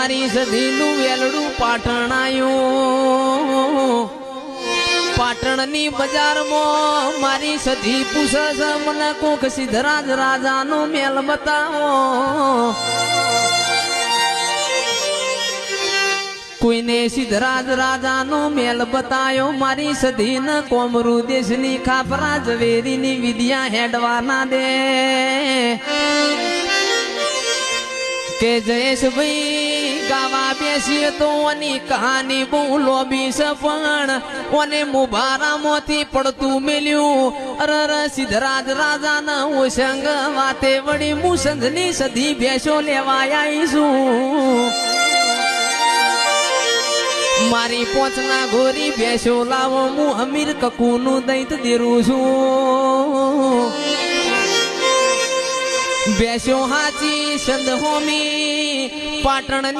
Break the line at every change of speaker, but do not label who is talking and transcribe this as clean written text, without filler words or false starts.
મારી સધીનું વેલડું પાટણ આયું પાટણની બજારમાં મારી સધી પૂછે છે મને કોક સિદ્ધરાજ રાજાનો મેલ બતાવો કોઈને સિદ્ધરાજ રાજાનો મેલ બતાયો મારી સધીને કોમરૂ દેશની ખાપરા ઝવેરીની વિદ્યા હેડવાના દે કે જયેશભાઈ ગાવા બેસીએ તો ઓની કહાની બહુ લોબી છે પણ ઓને મુબારામાંથી પડતું મેલ્યું અરર સિદ્ધરાજ રાજાના ઓસંગ વાતે વળી મુસંધની સધી ભેંસો લેવા આવીશું મારી પોચના ગોરી ભેંસો લાવો હું અમીર કકુનું દૈત દેરું છું ભેંસો હાચી સંદ હોમી પાટણની